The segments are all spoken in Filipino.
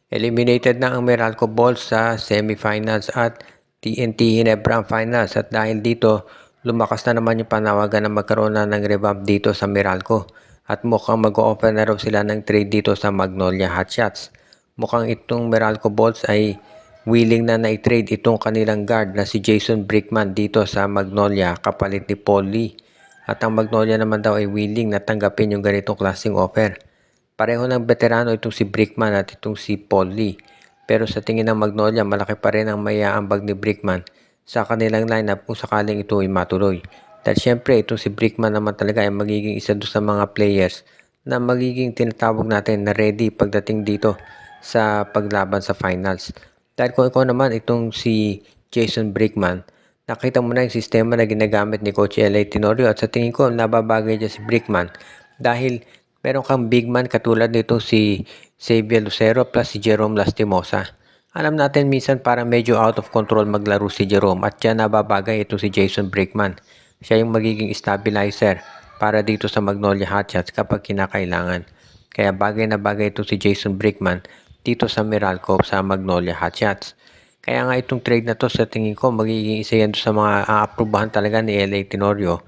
Eliminated na ang Meralco Bulls sa semifinals at TNT Ginebra finals at dahil dito, lumakas na naman yung panawagan na magkaroon na ng revamp dito sa Meralco at mukhang mag-o-offer na raw sila ng trade dito sa Magnolia Hotshots. Mukhang itong Meralco Bulls ay willing na na-trade itong kanilang guard na si Jason Brickman dito sa Magnolia kapalit ni Paul Lee. At ang Magnolia naman daw ay willing na tanggapin yung ganitong klaseng offer. Pareho ng veterano itong si Brickman at itong si Paul Lee. Pero sa tingin ng Magnolia, malaki pa rin ang maiaambag ni Brickman sa kanilang lineup kung sakaling ito ay matuloy. Dahil syempre itong si Brickman naman talaga ay magiging isa doon sa mga players na magiging tinatawag natin na ready pagdating dito sa paglaban sa finals. Dahil kung ikaw naman itong si Jason Brickman, nakita mo na yung sistema na ginagamit ni Coach L.A. Tenorio at sa tingin ko nababagay dyan si Brickman dahil meron kang big man katulad nito si Xavier Lucero plus si Jerome Lastimosa. Alam natin minsan parang medyo out of control maglaro si Jerome at dyan nababagay ito si Jason Brickman. Siya yung magiging stabilizer para dito sa Magnolia Hotshots kapag kinakailangan. Kaya bagay na bagay ito si Jason Brickman dito sa Meralco sa Magnolia Hotshots. Kaya nga itong trade na to sa tingin ko magiging isa yan sa mga aaprubahan talaga ni L.A. Tenorio.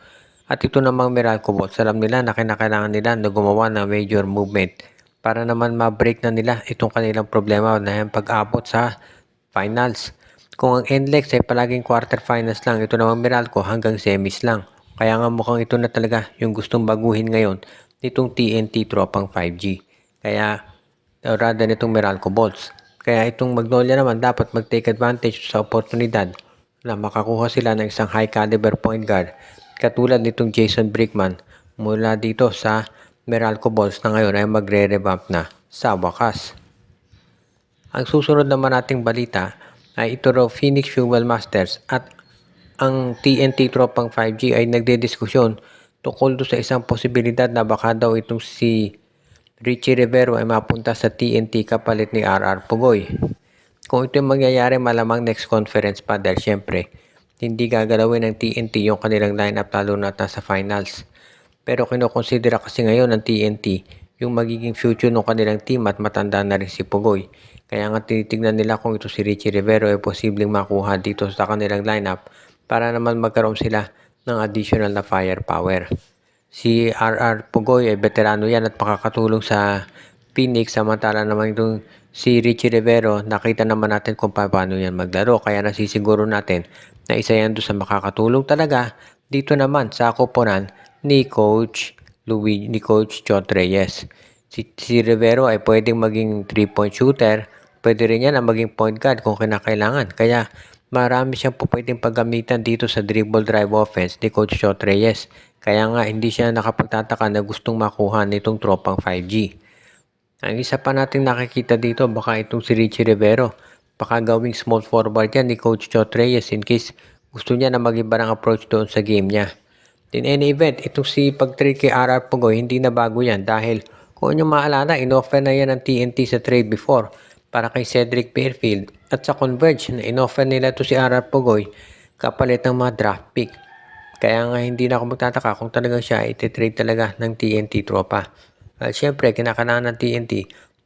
At ito namang Meralco Bulls, alam nila na kinakailangan nila na gumawa ng major movement para naman ma-break na nila itong kanilang problema na yung pag-abot sa finals. Kung ang NLEX ay palaging quarterfinals lang, ito namang Meralco hanggang semis lang. Kaya nga mukhang ito na talaga yung gustong baguhin ngayon nitong TNT tropang 5G. Kaya rather nitong Meralco Bulls. Kaya itong Magnolia naman dapat mag-take advantage sa oportunidad na makakuha sila ng isang high caliber point guard katulad nitong Jason Brickman mula dito sa Meralco Bulls na ngayon ay magre-revamp na sa wakas. Ang susunod naman nating balita ay ito raw Phoenix Fuel Masters at ang TNT tropang 5G ay nagdediskusyon tungkol do sa isang posibilidad na baka daw itong si Richie Rivero ay mapunta sa TNT kapalit ni RR Pugoy. Kung ito yung mangyayari malamang next conference pa dahil syempre hindi gagalawin ng TNT yung kanilang lineup lalo na nasa finals. Pero kinokonsidera kasi ngayon ng TNT yung magiging future ng kanilang team at matanda na rin si Pugoy. Kaya nga tinitignan nila kung ito si Richie Rivero ay posibleng makuha dito sa kanilang lineup para naman magkaroon sila ng additional na firepower. Si RR Pugoy ay veterano yan at makakatulong sa Phoenix samantala naman itong si Richie Rivero nakita naman natin kung paano yan maglaro kaya nasisiguro natin na isa yan doon sa makakatulong talaga dito naman sa koponan ni Coach Chot Reyes. Si Rivero ay pwedeng maging 3-point shooter, pwede rin yan ang maging point guard kung kinakailangan. Kaya marami siyang pwedeng paggamitan dito sa dribble drive offense ni Coach Chot Reyes. Kaya nga hindi siya nakapagtataka na gustong makuha nitong tropang 5G. Ang isa pa natin nakikita dito baka itong si Richie Rivero. Baka gawing small forward yan ni Coach Chot Reyes in case gusto niya na mag-iba ng approach doon sa game niya. In any event, itong si pag-trade kay RR Pugoy hindi na bago yan dahil kung inyong maalala, in-offer na yan ng TNT sa trade before para kay Cedric Fairfield at sa Converge na in-offer nila to si RR Pugoy kapalit ng mga draft pick. Kaya nga hindi na ako magtataka kung talagang siya iti-trade talaga ng TNT tropa. At syempre, kinakailangan ng TNT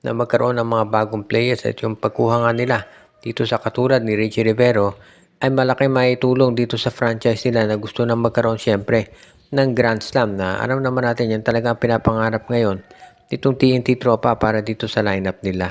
na magkaroon ng mga bagong players at yung pagkuha nga nila dito sa katulad ni Richie Rivero ay malaki maitulong dito sa franchise nila na gusto na magkaroon syempre ng Grand Slam na alam naman natin yan talagang pinapangarap ngayon ditong TNT tropa para dito sa lineup nila.